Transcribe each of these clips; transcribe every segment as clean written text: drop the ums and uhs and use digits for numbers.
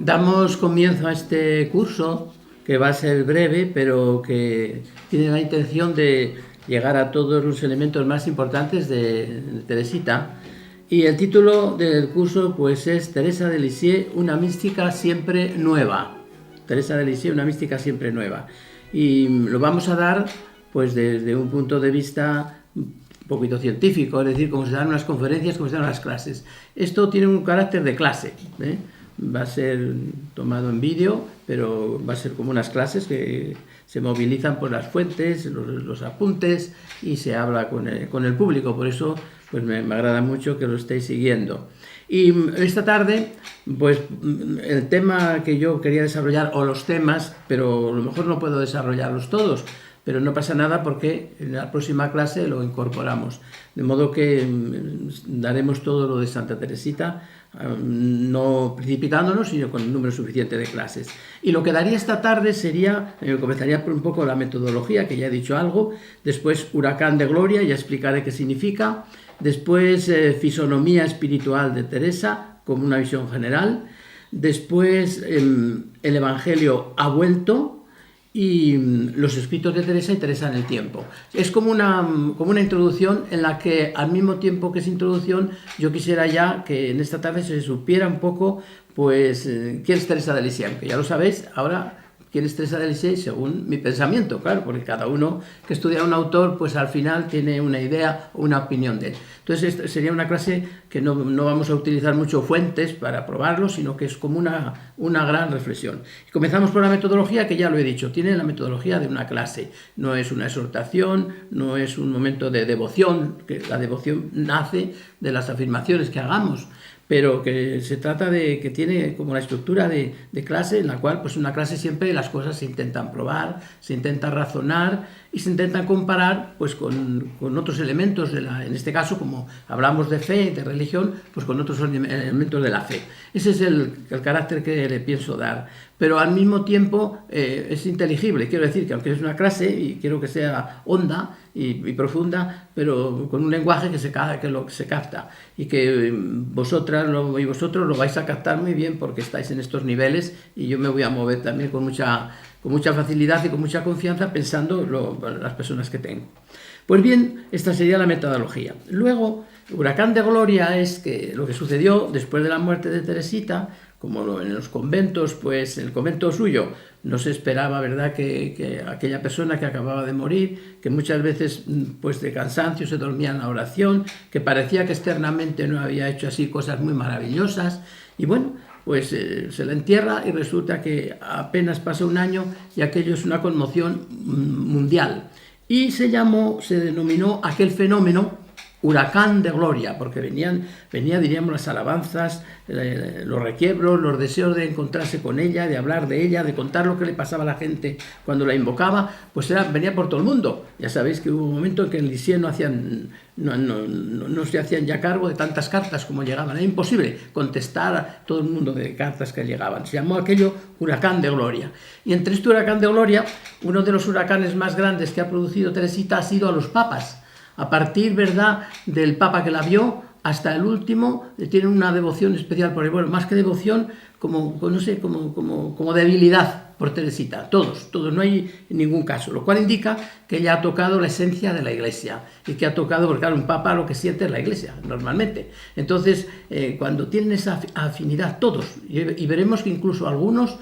Damos comienzo a este curso que va a ser breve, pero que tiene la intención de llegar a todos los elementos más importantes de Teresita. Y el título del curso pues es Teresa de Lisieux, una mística siempre nueva. Teresa de Lisieux, una mística siempre nueva. Y lo vamos a dar pues desde un punto de vista un poquito científico, es decir, como se dan unas conferencias, como se dan las clases. Esto tiene un carácter de clase, ¿eh? Va a ser tomado en vídeo, pero va a ser como unas clases que se movilizan por las fuentes, los apuntes y se habla con el público. Por eso pues me agrada mucho que lo estéis siguiendo. Y esta tarde, pues el tema que yo quería desarrollar, o los temas, pero a lo mejor no puedo desarrollarlos todos, pero no pasa nada porque en la próxima clase lo incorporamos. De modo que daremos todo lo de Santa Teresita, no precipitándonos, sino con un número suficiente de clases. Y lo que daría esta tarde sería, comenzaría por un poco la metodología, que ya he dicho algo, después Huracán de Gloria, ya explicaré qué significa, después Fisonomía espiritual de Teresa, como una visión general, después el Evangelio ha vuelto, y los escritos de Teresa y Teresa en el tiempo. Es como una introducción en la que, al mismo tiempo que es introducción, yo quisiera ya que en esta tarde se supiera un poco, pues, quién es Teresa de Lisieux, que ya lo sabéis, ahora quién es Teresa de Lisieux según mi pensamiento, claro, porque cada uno que estudia a un autor, pues al final tiene una idea o una opinión de él. Entonces, esta sería una clase que no vamos a utilizar mucho fuentes para probarlo, sino que es como una gran reflexión. Y comenzamos por la metodología, que ya lo he dicho, tiene la metodología de una clase. No es una exhortación, no es un momento de devoción, que la devoción nace de las afirmaciones que hagamos, pero que se trata de que tiene como la estructura de clase, en la cual pues una clase siempre las cosas se intentan probar, se intenta razonar y se intentan comparar pues con otros elementos en este caso, como hablamos de fe, de religión, pues con otros elementos de la fe. Ese es el carácter que le pienso dar, pero al mismo tiempo es inteligible. Quiero decir que aunque es una clase y quiero que sea honda y profunda, pero con un lenguaje que se capta, y que vosotros lo vais a captar muy bien porque estáis en estos niveles, y yo me voy a mover también con mucha facilidad y con mucha confianza pensando las personas que tengo. Pues bien, esta sería la metodología. Luego, Huracán de Gloria es que lo que sucedió después de la muerte de Teresita, como en los conventos, pues en el convento suyo no se esperaba, ¿verdad?, que aquella persona que acababa de morir, que muchas veces pues de cansancio se dormía en la oración, que parecía que externamente no había hecho así cosas muy maravillosas, y bueno, pues se la entierra y resulta que apenas pasa un año y aquello es una conmoción mundial. Y se denominó aquel fenómeno Huracán de Gloria, porque venía, diríamos, las alabanzas, los requiebros, los deseos de encontrarse con ella, de hablar de ella, de contar lo que le pasaba a la gente cuando la invocaba, pues venía por todo el mundo. Ya sabéis que hubo un momento en que en Lisieux no se hacían ya cargo de tantas cartas como llegaban. Era imposible contestar a todo el mundo de cartas que llegaban. Se llamó aquello Huracán de Gloria. Y entre este Huracán de Gloria, uno de los huracanes más grandes que ha producido Teresita ha sido a los papas. A partir, ¿verdad?, del papa que la vio hasta el último, tienen una devoción especial por él. Bueno, más que devoción, como debilidad por Teresita. Todos, no hay ningún caso. Lo cual indica que ella ha tocado la esencia de la Iglesia. Y que ha tocado, porque claro, un papa lo que siente es la Iglesia, normalmente. Entonces, cuando tienen esa afinidad, todos, y veremos que incluso algunos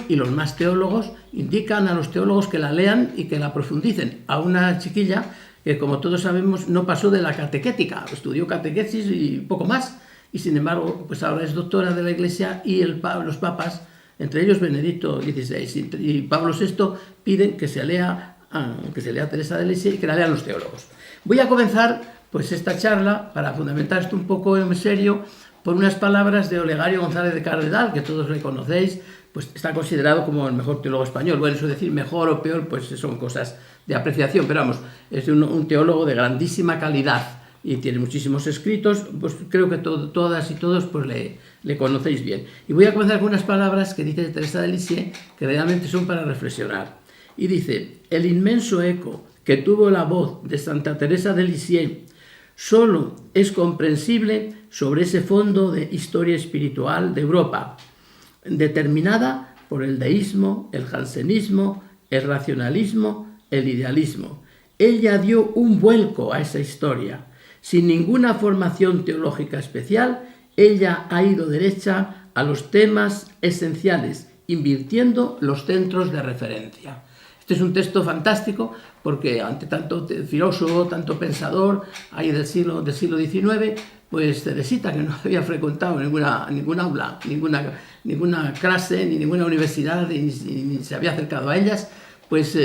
y los más teólogos indican a los teólogos que la lean y que la profundicen. A una chiquilla que, como todos sabemos, no pasó de la catequética, estudió catequesis y poco más, y sin embargo, pues ahora es doctora de la Iglesia, y los papas, entre ellos Benedicto XVI y Pablo VI, piden que se lea Teresa de Lisieux y que la lean los teólogos. Voy a comenzar pues esta charla, para fundamentar esto un poco en serio, por unas palabras de Olegario González de Cardenal, que todos le conocéis, pues está considerado como el mejor teólogo español. Bueno, eso decir mejor o peor, pues son cosas de apreciación, pero vamos, es un teólogo de grandísima calidad y tiene muchísimos escritos, pues creo que todas y todos pues le conocéis bien. Y voy a comenzar con unas palabras que dice Teresa de Lisieux, que realmente son para reflexionar. Y dice: el inmenso eco que tuvo la voz de Santa Teresa de Lisieux solo es comprensible sobre ese fondo de historia espiritual de Europa, determinada por el deísmo, el jansenismo, el racionalismo, el idealismo. Ella dio un vuelco a esa historia. Sin ninguna formación teológica especial, ella ha ido derecha a los temas esenciales, invirtiendo los centros de referencia. Este es un texto fantástico porque ante tanto filósofo, tanto pensador, ahí del siglo XIX, pues Teresita, que no había frecuentado ninguna aula, ninguna clase, ni ninguna universidad, ni se había acercado a ellas, pues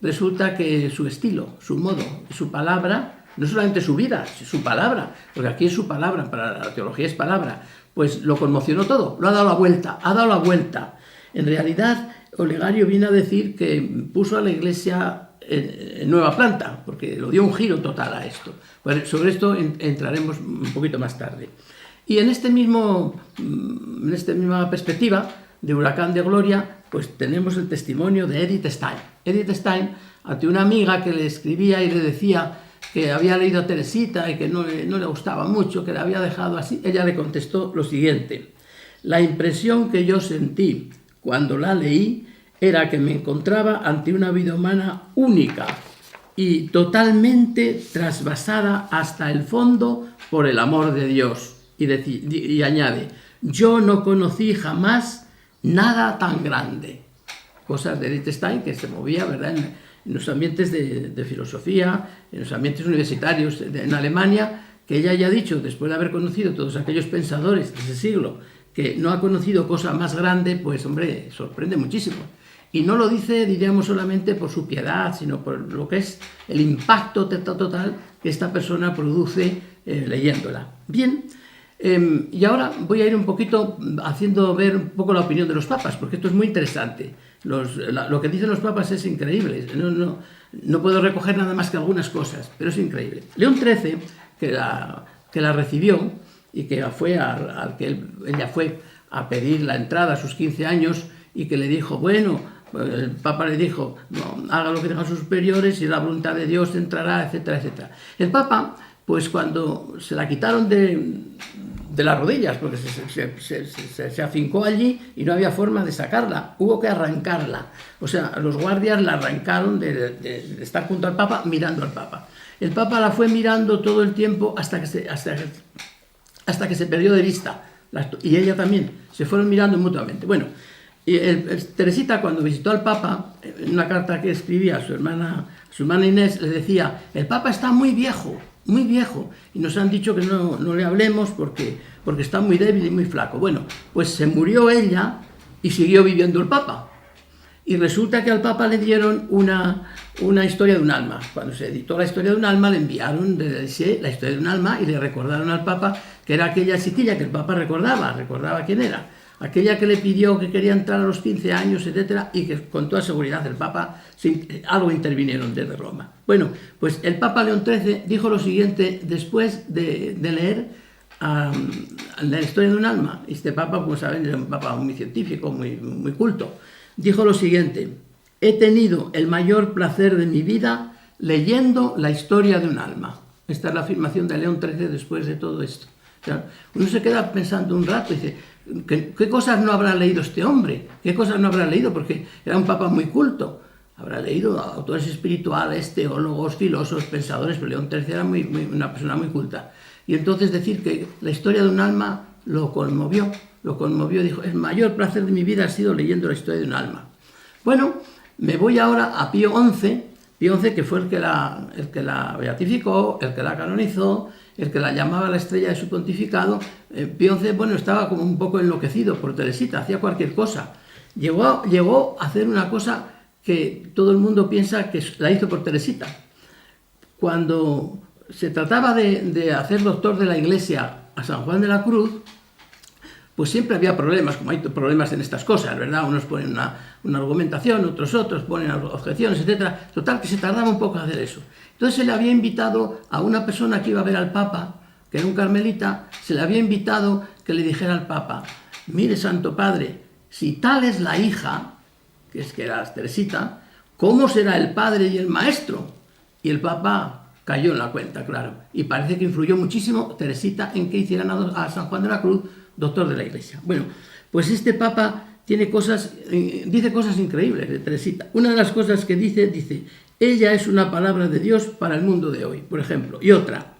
resulta que su estilo, su modo, su palabra, no solamente su vida, su palabra, porque aquí es su palabra, para la teología es palabra, pues lo conmocionó todo, lo ha dado la vuelta. En realidad, Olegario viene a decir que puso a la Iglesia en nueva planta, porque lo dio un giro total a esto. Pues sobre esto entraremos un poquito más tarde. Y en esta misma perspectiva de Huracán de Gloria, pues tenemos el testimonio de Edith Stein. Edith Stein, ante una amiga que le escribía y le decía que había leído a Teresita y que no le gustaba mucho, que la había dejado así, ella le contestó lo siguiente: la impresión que yo sentí cuando la leí era que me encontraba ante una vida humana única y totalmente trasvasada hasta el fondo por el amor de Dios. Y añade, yo no conocí jamás nada tan grande. Cosas de Edith Stein, que se movía, ¿verdad?, en los ambientes de filosofía, en los ambientes universitarios en Alemania, que ella ya ha dicho, después de haber conocido todos aquellos pensadores de ese siglo, que no ha conocido cosa más grande, pues hombre, sorprende muchísimo. Y no lo dice, diríamos, solamente por su piedad, sino por lo que es el impacto total que esta persona produce leyéndola. Bien, y ahora voy a ir un poquito haciendo ver un poco la opinión de los papas, porque esto es muy interesante. Lo que dicen los papas es increíble. No puedo recoger nada más que algunas cosas, pero es increíble. León XIII, que la recibió y que ella fue a pedir la entrada a sus 15 años y que le dijo, bueno, el Papa le dijo, no, haga lo que digan sus superiores y la voluntad de Dios entrará, etcétera, etcétera. El Papa, pues cuando se la quitaron de las rodillas, porque se afincó allí y no había forma de sacarla, hubo que arrancarla. O sea, los guardias la arrancaron de estar junto al Papa, mirando al Papa. El Papa la fue mirando todo el tiempo hasta que se perdió de vista. Y ella también, se fueron mirando mutuamente. Bueno, y Teresita, cuando visitó al Papa, en una carta que escribía a su hermana Inés, le decía, el Papa está muy viejo, y nos han dicho que no le hablemos porque está muy débil y muy flaco. Bueno, pues se murió ella y siguió viviendo el Papa. Y resulta que al Papa le dieron una historia de un alma. Cuando se editó la historia de un alma, le enviaron la historia de un alma y le recordaron al Papa que era aquella chiquilla que el Papa recordaba quién era. Aquella que le pidió que quería entrar a los 15 años, etcétera, y que con toda seguridad el Papa algo intervinieron desde Roma. Bueno, pues el Papa León XIII dijo lo siguiente después de leer la historia de un alma. Este Papa, como saben, era un Papa muy científico, muy culto. Dijo lo siguiente: he tenido el mayor placer de mi vida leyendo la historia de un alma. Esta es la afirmación de León XIII después de todo esto. O sea, uno se queda pensando un rato y dice, ¿qué cosas no habrá leído este hombre? ¿Qué cosas no habrá leído? Porque era un papa muy culto. Habrá leído a autores espirituales, teólogos, filósofos, pensadores, pero León XIII era una persona muy culta. Y entonces decir que la historia de un alma lo conmovió, dijo, el mayor placer de mi vida ha sido leyendo la historia de un alma. Bueno, me voy ahora a Pío XI, que fue el que la beatificó, el que la canonizó, el que la llamaba la estrella de su pontificado. Pío XI, bueno, estaba como un poco enloquecido por Teresita, hacía cualquier cosa. Llegó a hacer una cosa que todo el mundo piensa que la hizo por Teresita. Cuando se trataba de hacer doctor de la Iglesia a San Juan de la Cruz, pues siempre había problemas, como hay problemas en estas cosas, ¿verdad? Unos ponen una argumentación, otros ponen objeciones, etc. Total, que se tardaba un poco en hacer eso. Entonces se le había invitado a una persona que iba a ver al Papa, que era un carmelita, se le había invitado que le dijera al Papa, mire, Santo Padre, si tal es la hija, que era Teresita, ¿cómo será el padre y el maestro? Y el Papa cayó en la cuenta, claro. Y parece que influyó muchísimo Teresita en que hicieran a San Juan de la Cruz doctor de la Iglesia. Bueno, pues este Papa dice cosas increíbles de Teresita. Una de las cosas que dice, ella es una palabra de Dios para el mundo de hoy, por ejemplo. Y otra,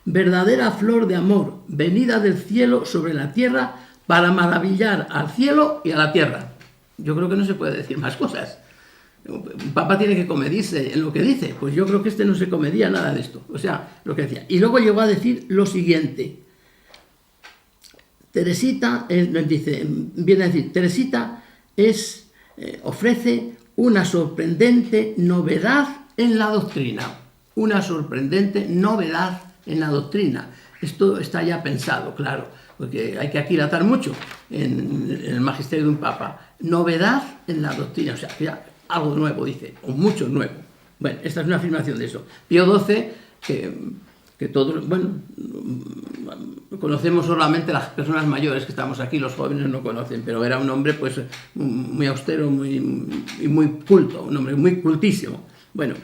verdadera flor de amor, venida del cielo sobre la tierra para maravillar al cielo y a la tierra. Yo creo que no se puede decir más cosas. Un papa tiene que comedirse en lo que dice. Pues yo creo que no se comedía nada de esto. O sea, lo que decía. Y luego llegó a decir lo siguiente. Teresita, viene a decir, Teresita ofrece una sorprendente novedad en la doctrina. Una sorprendente novedad en la doctrina. Esto está ya pensado, claro, porque hay que aquilatar mucho en el magisterio de un papa. Novedad en la doctrina, o sea, ya algo nuevo, dice, o mucho nuevo. Bueno, esta es una afirmación de eso. Pío XII, que todos, bueno, conocemos solamente las personas mayores que estamos aquí, los jóvenes no conocen, pero era un hombre pues muy austero, muy culto, un hombre muy cultísimo. Bueno,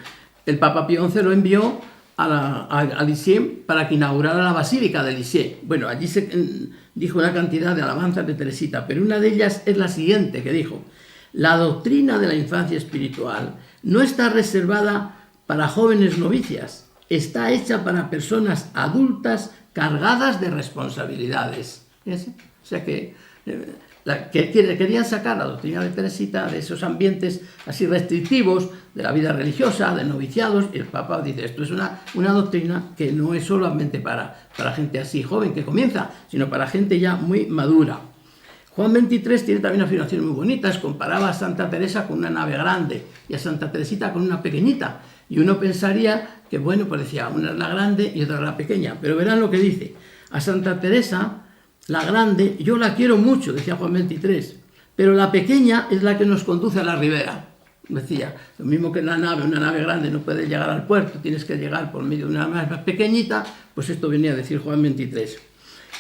el Papa Pío XI lo envió a Lisieux para que inaugurara la Basílica de Lisieux. Bueno, allí se dijo una cantidad de alabanzas de Teresita, pero una de ellas es la siguiente, que dijo: la doctrina de la infancia espiritual no está reservada para jóvenes novicias, está hecha para personas adultas cargadas de responsabilidades. ¿Sí? O sea que querían sacar la doctrina de Teresita de esos ambientes así restrictivos de la vida religiosa, de noviciados, y el Papa dice, esto es una doctrina que no es solamente para gente así joven que comienza, sino para gente ya muy madura. Juan XXIII tiene también afirmaciones muy bonitas, comparaba a Santa Teresa con una nave grande y a Santa Teresita con una pequeñita, y uno pensaría que, bueno, pues decía, una es la grande y otra es la pequeña, pero verán lo que dice. A Santa Teresa, la grande, yo la quiero mucho, decía Juan XXIII, pero la pequeña es la que nos conduce a la ribera. Decía, lo mismo que una nave grande no puede llegar al puerto, tienes que llegar por medio de una nave más pequeñita, pues esto venía a decir Juan XXIII.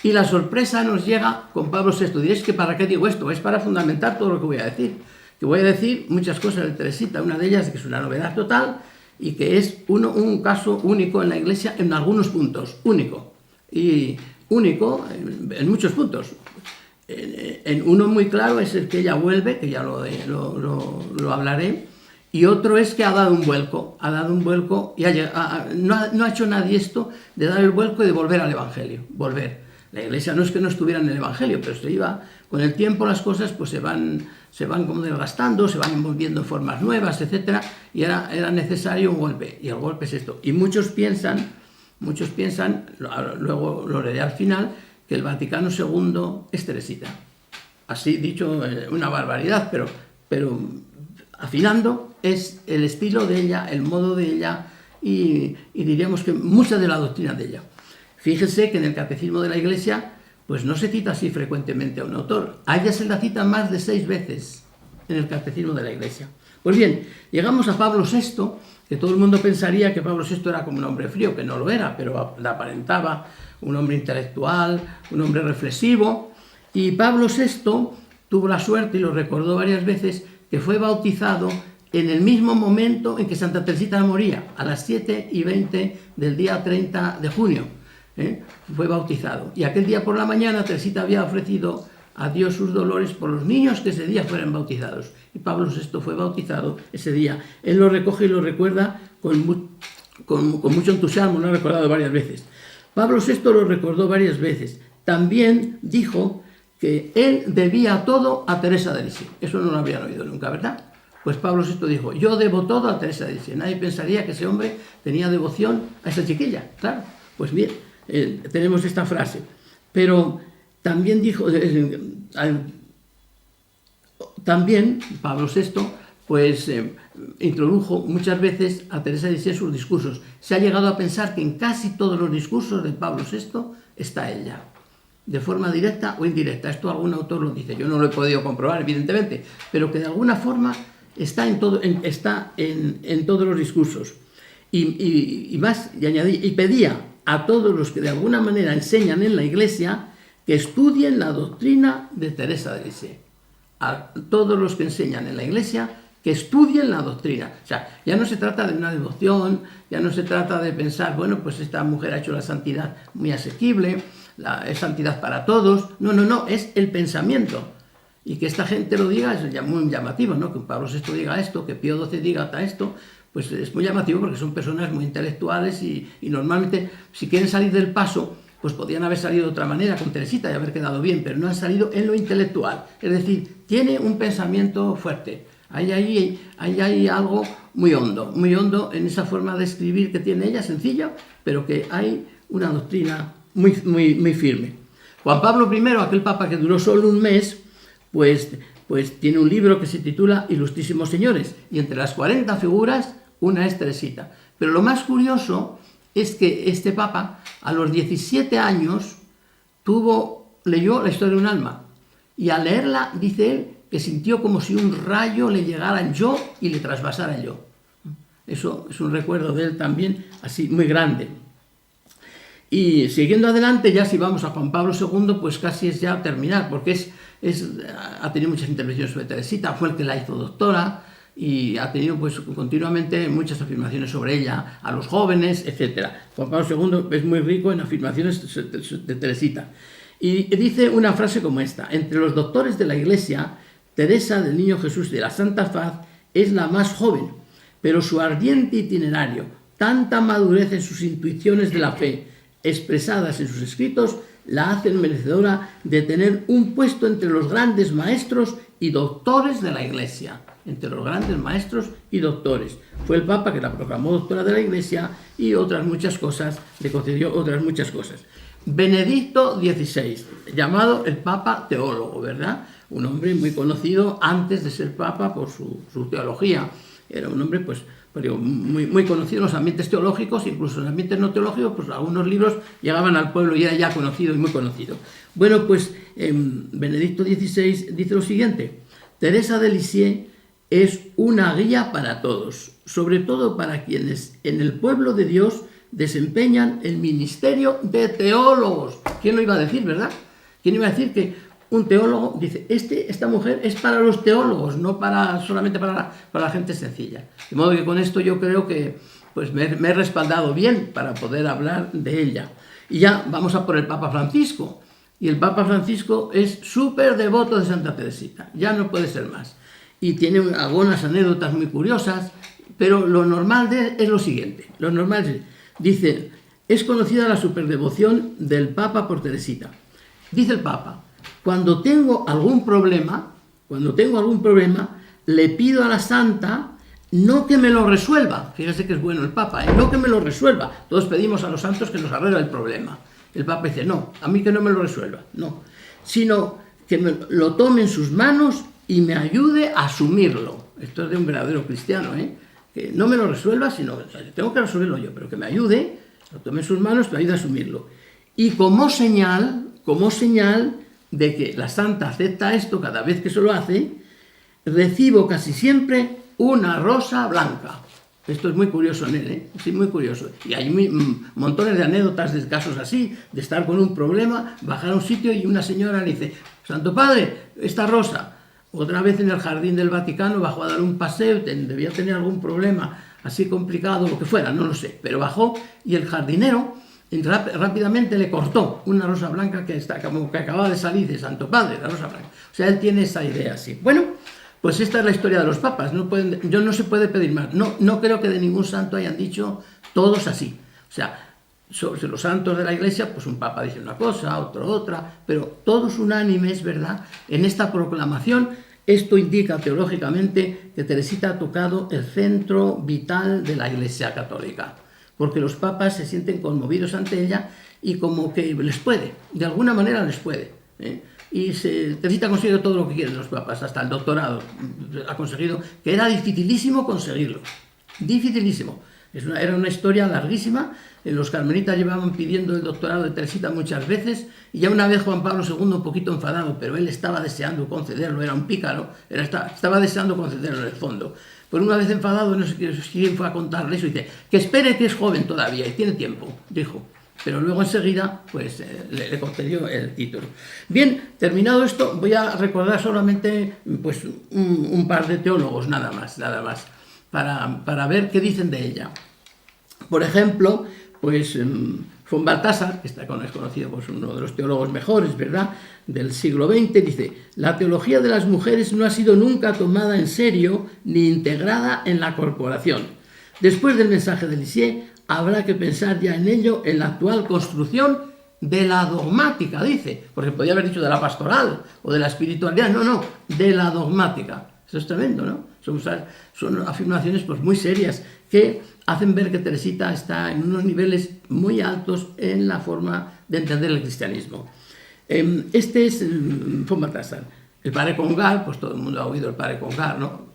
Y la sorpresa nos llega con Pablo VI. Diréis que ¿para qué digo esto? Es para fundamentar todo lo que voy a decir. Que voy a decir muchas cosas de Teresita, una de ellas que es una novedad total y que es un caso único en la Iglesia en algunos puntos, único. Y único en muchos puntos. En uno muy claro es el que ella vuelve, que ya lo hablaré, y otro es que ha dado un vuelco y no ha hecho nadie esto de dar el vuelco y de volver al Evangelio, volver. La Iglesia no es que no estuviera en el Evangelio, pero se iba, con el tiempo las cosas pues se van como desgastando, se van envolviendo en formas nuevas, etc. Y era necesario un golpe, y el golpe es esto. Y muchos piensan, luego lo leeré al final, que el Vaticano II es Teresita. Así dicho, una barbaridad, pero afinando es el estilo de ella, el modo de ella y diríamos que mucha de la doctrina de ella. Fíjense que en el Catecismo de la Iglesia pues no se cita así frecuentemente a un autor. A ella se la cita más de 6 veces en el Catecismo de la Iglesia. Pues bien, llegamos a Pablo VI, que todo el mundo pensaría que Pablo VI era como un hombre frío, que no lo era, pero la aparentaba, un hombre intelectual, un hombre reflexivo. Y Pablo VI tuvo la suerte, y lo recordó varias veces, que fue bautizado en el mismo momento en que Santa Teresita moría, a las 7:20 del día 30 de junio. Fue bautizado. Y aquel día por la mañana Teresita había ofrecido a Dios sus dolores por los niños que ese día fueran bautizados. Y Pablo VI fue bautizado ese día. Él lo recoge y lo recuerda con mucho entusiasmo, lo ha recordado varias veces. Pablo VI lo recordó varias veces. También dijo que él debía todo a Teresa de Lisieux. Eso no lo habían oído nunca, ¿verdad? Pues Pablo VI dijo, yo debo todo a Teresa de Lisieux. Nadie pensaría que ese hombre tenía devoción a esa chiquilla, claro. Pues bien, tenemos esta frase. Pero también dijo, también Pablo VI, pues introdujo muchas veces a Teresa de Lisieux en sus discursos. Se ha llegado a pensar que en casi todos los discursos de Pablo VI está ella, de forma directa o indirecta. Esto algún autor lo dice, yo no lo he podido comprobar, evidentemente, pero que de alguna forma está en todos los discursos. Y más, y añadí, y pedía a todos los que de alguna manera enseñan en la Iglesia que estudien la doctrina de Teresa de Lisieux. A todos los que enseñan en la Iglesia que estudien la doctrina. O sea, ya no se trata de una devoción, ya no se trata de pensar, bueno, pues esta mujer ha hecho la santidad muy asequible, es santidad para todos. No, es el pensamiento. Y que esta gente lo diga es ya muy llamativo, ¿no? Que Pablo VI diga esto, que Pío XII diga hasta esto, pues es muy llamativo porque son personas muy intelectuales y normalmente, si quieren salir del paso, pues podrían haber salido de otra manera con Teresita y haber quedado bien, pero no han salido en lo intelectual. Es decir, tiene un pensamiento fuerte. Hay algo muy hondo en esa forma de escribir que tiene ella, sencilla, pero que hay una doctrina muy firme. Juan Pablo I, aquel papa que duró solo un mes, pues tiene un libro que se titula Ilustrísimos Señores, y entre las 40 figuras, una es Teresita. Pero lo más curioso es que este papa, a los 17 años, leyó la historia de un alma, y al leerla, dice él, que sintió como si un rayo le llegara en yo y le trasvasara en yo. Eso es un recuerdo de él también, así, muy grande. Y siguiendo adelante, ya si vamos a Juan Pablo II, pues casi es ya terminar, porque ha tenido muchas intervenciones sobre Teresita, fue el que la hizo doctora, y ha tenido pues continuamente muchas afirmaciones sobre ella, a los jóvenes, etc. Juan Pablo II es muy rico en afirmaciones de Teresita. Y dice una frase como esta: entre los doctores de la Iglesia, Teresa del Niño Jesús de la Santa Faz es la más joven, pero su ardiente itinerario, tanta madurez en sus intuiciones de la fe, expresadas en sus escritos, la hacen merecedora de tener un puesto entre los grandes maestros y doctores de la Iglesia. Entre los grandes maestros y doctores. Fue el Papa que la proclamó doctora de la Iglesia y otras muchas cosas, le concedió otras muchas cosas. Benedicto XVI, llamado el Papa teólogo, ¿verdad? Un hombre muy conocido antes de ser Papa por su teología. Era un hombre, pues muy conocido en los ambientes teológicos, incluso en ambientes no teológicos, pues algunos libros llegaban al pueblo y era ya conocido y muy conocido. Bueno, pues Benedicto XVI dice lo siguiente: Teresa de Lisieux es una guía para todos, sobre todo para quienes en el pueblo de Dios desempeñan el ministerio de teólogos. ¿Quién lo iba a decir, verdad? ¿Quién iba a decir que un teólogo dice, esta mujer es para los teólogos, no solamente para la gente sencilla? De modo que con esto yo creo que pues me he respaldado bien para poder hablar de ella. Y ya vamos a por el Papa Francisco. Y el Papa Francisco es súper devoto de Santa Teresita, ya no puede ser más. Y tiene algunas anécdotas muy curiosas, pero lo normal es lo siguiente. Lo normal dice, es conocida la superdevoción del Papa por Teresita. Dice el Papa, cuando tengo algún problema, le pido a la Santa no que me lo resuelva. Fíjese que es bueno el Papa, no que me lo resuelva. Todos pedimos a los santos que nos arregle el problema. El Papa dice, no, a mí que no me lo resuelva, no. Sino que lo tome en sus manos y me ayude a asumirlo. Esto es de un verdadero cristiano, que no me lo resuelva, sino tengo que resolverlo yo, pero que me ayude, lo tome en sus manos, que me ayude a asumirlo. Y como señal de que la Santa acepta esto cada vez que se lo hace, recibo casi siempre una rosa blanca. Esto es muy curioso en él, sí, muy curioso. Y hay montones de anécdotas de casos así, de estar con un problema, bajar a un sitio y una señora le dice, Santo Padre, esta rosa. Otra vez en el jardín del Vaticano bajó a dar un paseo, debía tener algún problema así complicado, lo que fuera, no lo sé, pero bajó y el jardinero rápidamente le cortó una rosa blanca que acababa de salir de Santo Padre, la rosa blanca. O sea, él tiene esa idea así. Bueno, pues esta es la historia de los papas, no se puede pedir más. No creo que de ningún santo hayan dicho todos así. O sea, sobre los santos de la Iglesia, pues un papa dice una cosa, otro otra, pero todos unánimes, ¿verdad? En esta proclamación, esto indica teológicamente que Teresita ha tocado el centro vital de la Iglesia católica, porque los papas se sienten conmovidos ante ella y como que les puede, de alguna manera les puede. Y Teresita ha conseguido todo lo que quieren los papas, hasta el doctorado ha conseguido, que era dificilísimo conseguirlo, dificilísimo. Era una historia larguísima. Los carmelitas llevaban pidiendo el doctorado de Teresita muchas veces y ya una vez Juan Pablo II un poquito enfadado, pero él estaba deseando concederlo, era un pícaro, estaba deseando concederlo en el fondo. Pero una vez enfadado, no sé quién fue a contarle eso, y dice, que espere que es joven todavía y tiene tiempo, dijo. Pero luego enseguida pues, le concedió el título. Bien, terminado esto, voy a recordar solamente pues, un par de teólogos, nada más, para ver qué dicen de ella. Por ejemplo, pues von Balthasar, que es conocido pues, uno de los teólogos mejores, ¿verdad?, del siglo XX, dice: la teología de las mujeres no ha sido nunca tomada en serio ni integrada en la corporación. Después del mensaje de Lisieux, habrá que pensar ya en ello en la actual construcción de la dogmática, dice, porque podía haber dicho de la pastoral o de la espiritualidad, no, de la dogmática. Eso es tremendo, ¿no? Son afirmaciones pues, muy serias que hacen ver que Teresita está en unos niveles muy altos en la forma de entender el cristianismo. Este es von Balthasar. El padre Congar, pues todo el mundo ha oído el padre Congar, ¿no?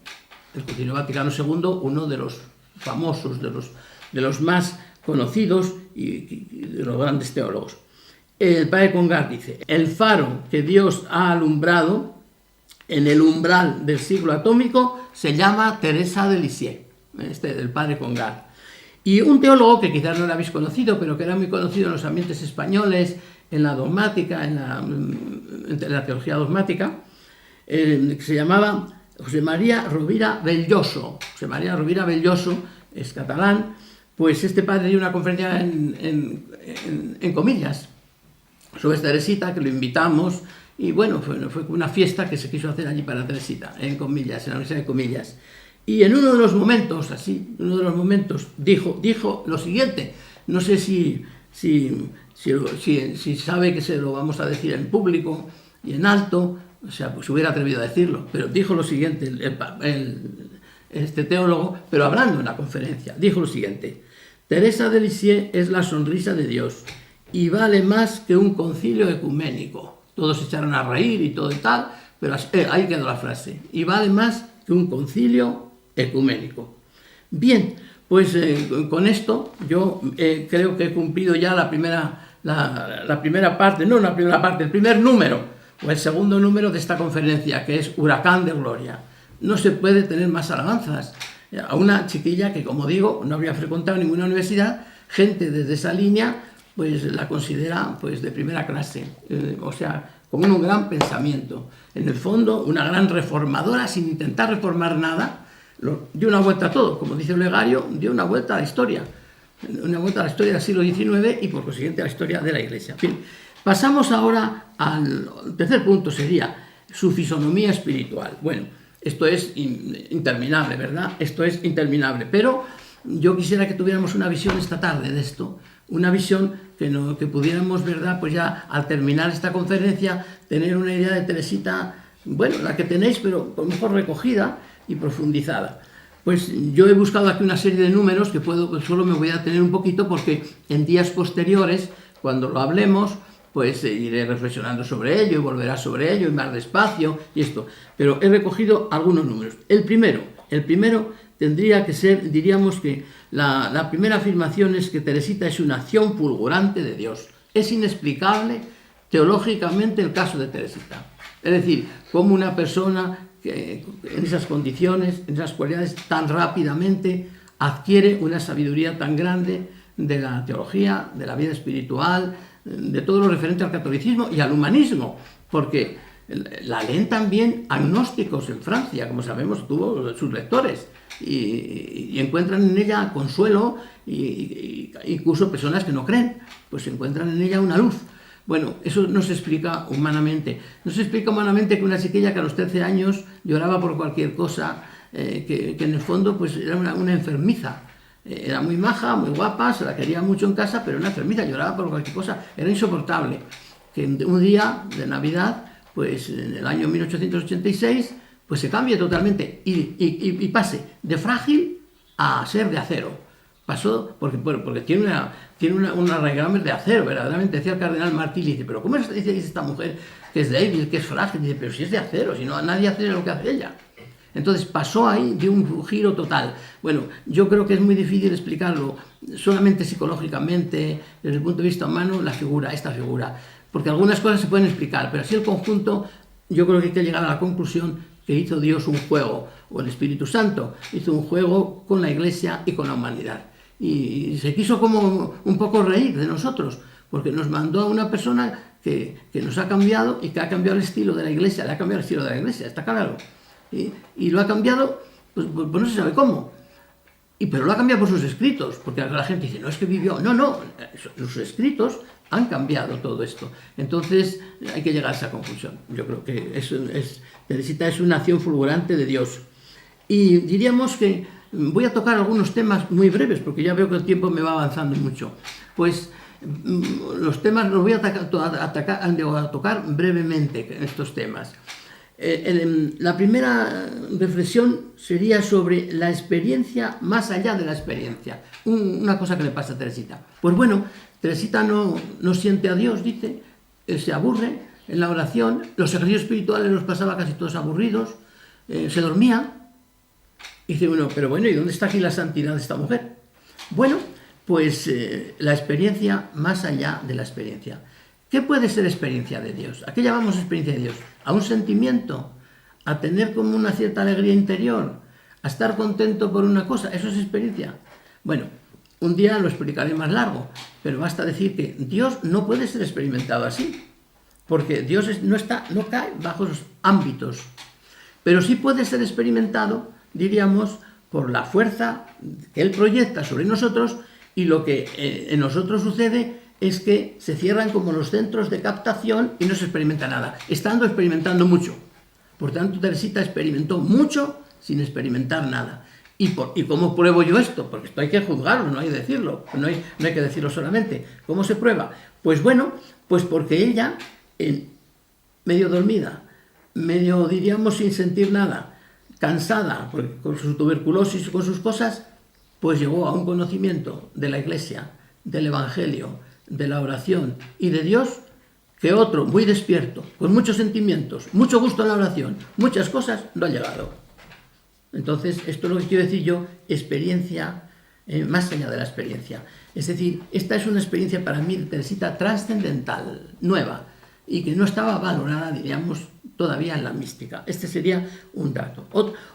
El Concilio Vaticano II, uno de los famosos, de los más conocidos y de los grandes teólogos. El padre Congar dice: el faro que Dios ha alumbrado en el umbral del siglo atómico se llama Teresa de Lisieux, del padre Congar. Y un teólogo que quizás no lo habéis conocido, pero que era muy conocido en los ambientes españoles, en la dogmática, en la teología dogmática, que se llamaba José María Rovira Belloso. José María Rovira Belloso es catalán. Pues este padre dio una conferencia en Comillas sobre Teresita, que lo invitamos, y bueno, fue una fiesta que se quiso hacer allí para Teresita, en Comillas, en la Universidad de Comillas. Y en uno de los momentos, dijo lo siguiente. No sé si sabe que se lo vamos a decir en público y en alto, o sea, pues se hubiera atrevido a decirlo, pero dijo lo siguiente, este teólogo, pero hablando en una conferencia, dijo lo siguiente: Teresa de Lisieux es la sonrisa de Dios y vale más que un concilio ecuménico. Todos se echaron a reír y todo y tal, pero ahí quedó la frase: y vale más que un concilio ecuménico. Bien, pues con esto yo creo que he cumplido ya la primera parte, no la primera parte, el primer número, o el segundo número de esta conferencia, que es Huracán de Gloria. No se puede tener más alabanzas a una chiquilla que, como digo, no había frecuentado ninguna universidad. Gente desde esa línea pues la considera pues de primera clase, o sea, con un gran pensamiento. En el fondo, una gran reformadora, sin intentar reformar nada, dio una vuelta a todo, como dice Olegario, dio una vuelta a la historia del siglo XIX y por consiguiente a la historia de la Iglesia. En fin, pasamos ahora al tercer punto, sería su fisonomía espiritual. Bueno, esto es interminable, ¿verdad? Esto es interminable, pero yo quisiera que tuviéramos una visión esta tarde de esto, una visión que pudiéramos, ¿verdad?, pues ya al terminar esta conferencia tener una idea de Teresita, bueno, la que tenéis, pero por mejor recogida y profundizada. Pues yo he buscado aquí una serie de números que solo me voy a tener un poquito, porque en días posteriores, cuando lo hablemos, pues iré reflexionando sobre ello y volverá sobre ello y más despacio y esto. Pero he recogido algunos números. El primero tendría que ser, diríamos que la primera afirmación es que Teresita es una acción fulgurante de Dios. Es inexplicable teológicamente el caso de Teresita. Es decir, cómo una persona que en esas condiciones, en esas cualidades, tan rápidamente adquiere una sabiduría tan grande de la teología, de la vida espiritual, de todo lo referente al catolicismo y al humanismo, porque la leen también agnósticos en Francia, como sabemos, tuvo sus lectores, y encuentran en ella consuelo, y incluso personas que no creen, pues encuentran en ella una luz. Bueno, eso no se explica humanamente. No se explica humanamente que una chiquilla que a los 13 años lloraba por cualquier cosa, que en el fondo pues era una enfermiza. Era muy maja, muy guapa, se la quería mucho en casa, pero una enfermiza, lloraba por cualquier cosa, era insoportable. Que un día de Navidad, pues en el año 1886, pues se cambie totalmente y pase de frágil a ser de acero. Pasó porque tiene un arraigamento de acero, verdaderamente. Decía el cardenal Martí, dice: pero ¿cómo dice esta mujer que es débil, que es frágil? Dice: pero si es de acero, si no, nadie hace lo que hace ella. Entonces pasó ahí de un giro total. Bueno, yo creo que es muy difícil explicarlo solamente psicológicamente, desde el punto de vista humano, esta figura, porque algunas cosas se pueden explicar, pero así el conjunto, yo creo que hay que llegar a la conclusión que hizo Dios un juego, o el Espíritu Santo hizo un juego con la Iglesia y con la humanidad. Y se quiso como un poco reír de nosotros, porque nos mandó a una persona que nos ha cambiado y que ha cambiado el estilo de la Iglesia, le ha cambiado el estilo de la Iglesia, está claro. Y lo ha cambiado, pues no se sabe cómo. pero lo ha cambiado por sus escritos, porque la gente dice, no, es que vivió. No, no, sus escritos han cambiado todo esto. Entonces hay que llegar a esa conclusión. Yo creo que Teresita es una acción fulgurante de Dios. Y diríamos que voy a tocar algunos temas muy breves, porque ya veo que el tiempo me va avanzando mucho. Pues los temas los voy a tocar brevemente, estos temas. La primera reflexión sería sobre la experiencia más allá de la experiencia. Una cosa que le pasa a Teresita. Pues bueno, Teresita no siente a Dios, dice, se aburre en la oración, los ejercicios espirituales los pasaba casi todos aburridos, se dormía. Y dice uno, pero bueno, ¿y dónde está aquí la santidad de esta mujer? Bueno, pues la experiencia más allá de la experiencia. ¿Qué puede ser experiencia de Dios? ¿A qué llamamos experiencia de Dios? ¿A un sentimiento? ¿A tener como una cierta alegría interior? ¿A estar contento por una cosa? ¿Eso es experiencia? Bueno, un día lo explicaré más largo, pero basta decir que Dios no puede ser experimentado así, porque Dios no cae bajo esos ámbitos, pero sí puede ser experimentado, diríamos, por la fuerza que Él proyecta sobre nosotros, y lo que en nosotros sucede es que se cierran como los centros de captación y no se experimenta nada, estando experimentando mucho. Por tanto, Teresita experimentó mucho sin experimentar nada. ¿Y cómo pruebo yo esto? Porque esto hay que juzgarlo, no hay que decirlo, no hay que decirlo solamente. ¿Cómo se prueba? Pues bueno, pues porque ella, medio dormida, medio, diríamos, sin sentir nada, cansada con su tuberculosis y con sus cosas, pues llegó a un conocimiento de la Iglesia, del Evangelio, de la oración y de Dios, que otro muy despierto, con muchos sentimientos, mucho gusto en la oración, muchas cosas, no ha llegado. Entonces, esto es lo que quiero decir yo, experiencia más allá de la experiencia. Es decir, esta es una experiencia para mí, Teresita, trascendental, nueva, y que no estaba valorada, diríamos, todavía en la mística. Este sería un dato.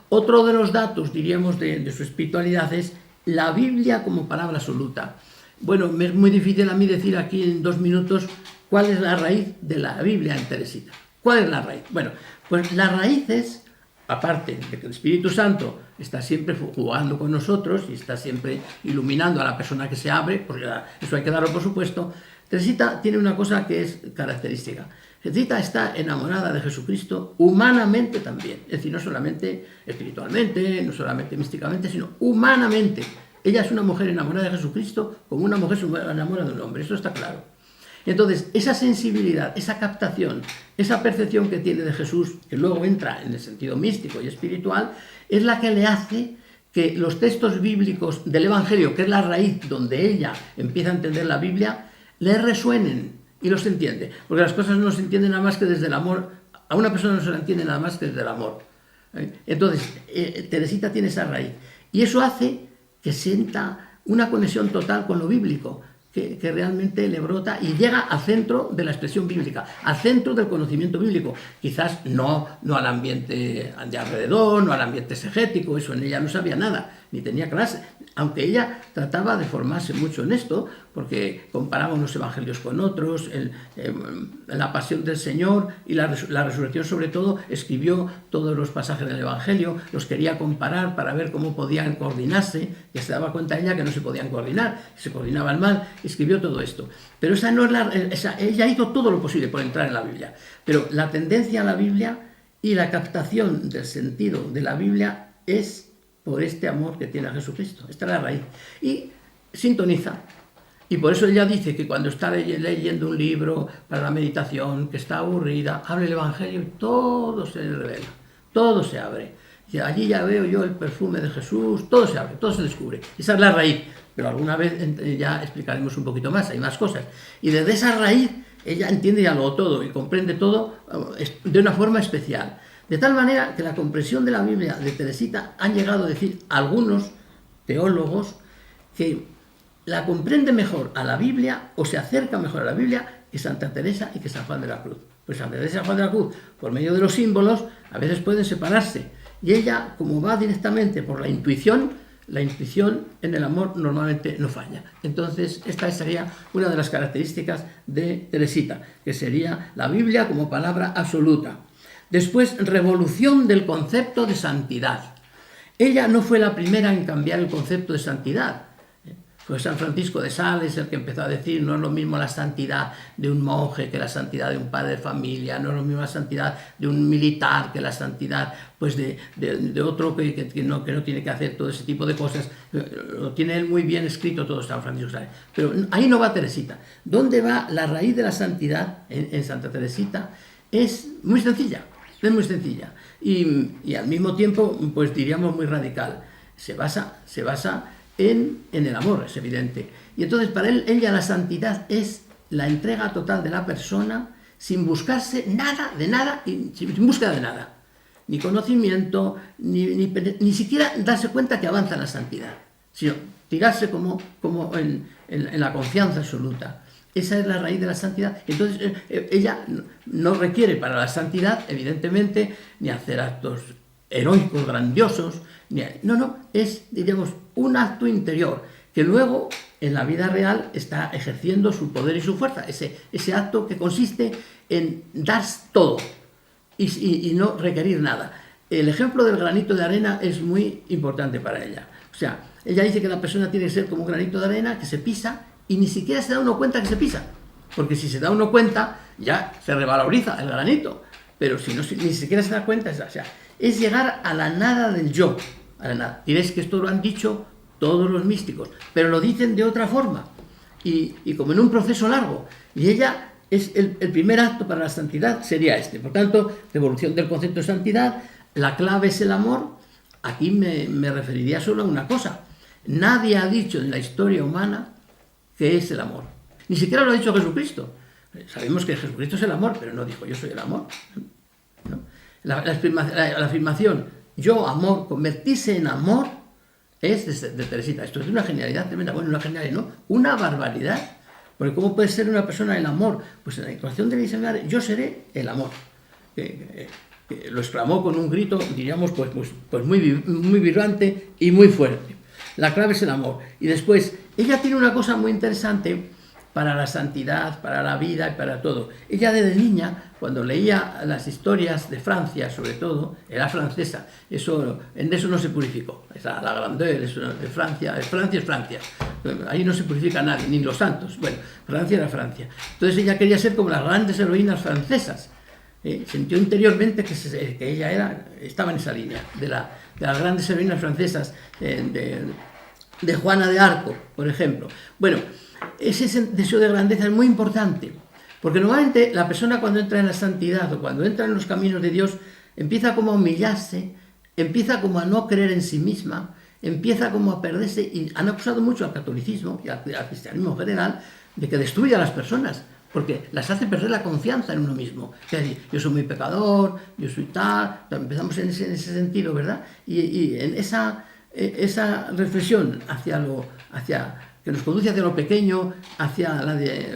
Otro de los datos, diríamos, de su espiritualidad es la Biblia como palabra absoluta. Bueno, me es muy difícil a mí decir aquí en 2 minutos cuál es la raíz de la Biblia en Teresita. ¿Cuál es la raíz? Bueno, pues la raíz es, aparte de que el Espíritu Santo está siempre jugando con nosotros y está siempre iluminando a la persona que se abre, porque eso hay que darlo por supuesto, Teresita tiene una cosa que es característica. Teresita está enamorada de Jesucristo humanamente también, es decir, no solamente espiritualmente, no solamente místicamente, sino humanamente. Ella es una mujer enamorada de Jesucristo como una mujer se enamora de un hombre, eso está claro. Entonces, esa sensibilidad, esa captación, esa percepción que tiene de Jesús, que luego entra en el sentido místico y espiritual, es la que le hace que los textos bíblicos del Evangelio, que es la raíz donde ella empieza a entender la Biblia, le resuenen y los entiende. Porque las cosas no se entienden nada más que desde el amor. A una persona no se la entiende nada más que desde el amor. Entonces, Teresita tiene esa raíz. Y eso hace que sienta una conexión total con lo bíblico, que realmente le brota y llega al centro de la expresión bíblica, al centro del conocimiento bíblico. Quizás no al ambiente de alrededor, no al ambiente exegético, eso en ella no sabía nada, ni tenía clase, aunque ella trataba de formarse mucho en esto, porque comparaba unos evangelios con otros, la pasión del Señor y la resurrección sobre todo, escribió todos los pasajes del evangelio, los quería comparar para ver cómo podían coordinarse, y se daba cuenta ella que no se podían coordinar, se coordinaban mal, escribió todo esto. Pero esa no es ella hizo todo lo posible por entrar en la Biblia, pero la tendencia a la Biblia y la captación del sentido de la Biblia es por este amor que tiene a Jesucristo. Esta es la raíz. Y sintoniza. Y por eso ella dice que cuando está leyendo un libro para la meditación, que está aburrida, abre el Evangelio y todo se le revela, todo se abre. Y allí ya veo yo el perfume de Jesús, todo se abre, todo se descubre. Esa es la raíz. Pero alguna vez ya explicaremos un poquito más, hay más cosas. Y desde esa raíz ella entiende ya luego todo y comprende todo de una forma especial. De tal manera que la comprensión de la Biblia de Teresita han llegado a decir algunos teólogos que la comprende mejor a la Biblia o se acerca mejor a la Biblia que Santa Teresa y que San Juan de la Cruz. Pues Santa Teresa y San Juan de la Cruz, por medio de los símbolos, a veces pueden separarse. Y ella, como va directamente por la intuición en el amor normalmente no falla. Entonces, esta sería una de las características de Teresita, que sería la Biblia como palabra absoluta. Después, revolución del concepto de santidad. Ella no fue la primera en cambiar el concepto de santidad. Fue San Francisco de Sales el que empezó a decir: no es lo mismo la santidad de un monje que la santidad de un padre de familia, no es lo mismo la santidad de un militar que la santidad pues de otro que no tiene que hacer todo ese tipo de cosas. Lo tiene él muy bien escrito todo San Francisco de Sales. Pero ahí no va Teresita. ¿Dónde va la raíz de la santidad en Santa Teresita? Es muy sencilla, es muy sencilla. Y al mismo tiempo, pues diríamos muy radical. Se basa en el amor, es evidente. Y entonces para ella la santidad es la entrega total de la persona sin buscarse nada de nada, sin búsqueda de nada. Ni conocimiento, ni siquiera darse cuenta que avanza en la santidad, sino tirarse como en la confianza absoluta. Esa es la raíz de la santidad. Entonces ella no requiere para la santidad, evidentemente, ni hacer actos heroicos, grandiosos, no, es, diríamos, un acto interior que luego en la vida real está ejerciendo su poder y su fuerza, ese acto que consiste en dar todo y no requerir nada. El ejemplo del granito de arena es muy importante para ella. O sea, ella dice que la persona tiene que ser como un granito de arena que se pisa y ni siquiera se da uno cuenta que se pisa, porque si se da uno cuenta ya se revaloriza el granito, pero si ni siquiera se da cuenta, o sea, es llegar a la nada del yo, a la nada. Diréis que esto lo han dicho todos los místicos, pero lo dicen de otra forma y como en un proceso largo, y ella es el primer acto para la santidad sería este. Por tanto, revolución del concepto de santidad, la clave es el amor. Aquí me referiría solo a una cosa: nadie ha dicho en la historia humana qué es el amor, ni siquiera lo ha dicho Jesucristo. Sabemos que Jesucristo es el amor, pero no dijo yo soy el amor, ¿no? La afirmación yo amor, convertirse en amor, es de Teresita. Esto es una genialidad tremenda. Bueno, una genialidad, ¿no? Una barbaridad. Porque ¿cómo puede ser una persona el amor? Pues en la ecuación de la yo seré el amor. Lo exclamó con un grito, diríamos, pues muy vibrante y muy fuerte. La clave es el amor. Y después, ella tiene una cosa muy interesante para la santidad, para la vida y para todo. Ella desde niña, cuando leía las historias de Francia, sobre todo, era francesa, en eso no se purificó. La grandeur de Francia, es Francia. Ahí no se purifica nadie, ni los santos. Bueno, Francia era Francia. Entonces ella quería ser como las grandes heroínas francesas. Sintió interiormente que ella estaba en esa línea, de las grandes heroínas francesas, de Juana de Arco, por ejemplo. Bueno, ese deseo de grandeza es muy importante, porque normalmente la persona cuando entra en la santidad o cuando entra en los caminos de Dios empieza como a humillarse, empieza como a no creer en sí misma, empieza como a perderse, y han acusado mucho al catolicismo y al cristianismo en general de que destruye a las personas, porque las hace perder la confianza en uno mismo. Es decir, yo soy muy pecador, yo soy tal, empezamos en ese sentido, ¿verdad? Y en esa reflexión que nos conduce hacia lo pequeño, hacia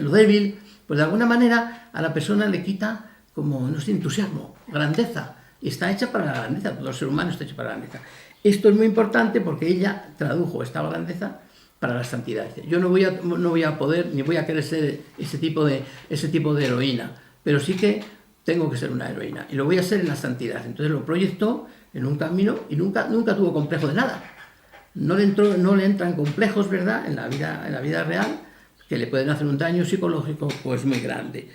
lo débil, pues de alguna manera a la persona le quita como, no sé, entusiasmo, grandeza. Y está hecha para la grandeza, todo el ser humano está hecho para la grandeza. Esto es muy importante porque ella tradujo esta grandeza para la santidad. Yo no voy a poder ni voy a querer ser ese tipo de heroína, pero sí que tengo que ser una heroína y lo voy a ser en la santidad. Entonces lo proyectó en un camino y nunca tuvo complejo de nada. No le entran complejos, ¿verdad?, en la vida real, que le pueden hacer un daño psicológico pues muy grande.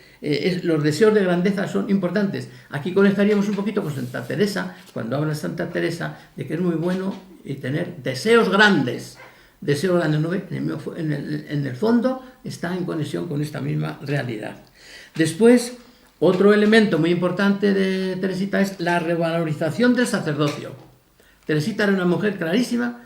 Los deseos de grandeza son importantes. Aquí conectaríamos un poquito con Santa Teresa, cuando habla Santa Teresa de que es muy bueno tener deseos grandes. Deseos grandes, ¿no? En el fondo está en conexión con esta misma realidad. Después, otro elemento muy importante de Teresita es la revalorización del sacerdocio. Teresita era una mujer clarísima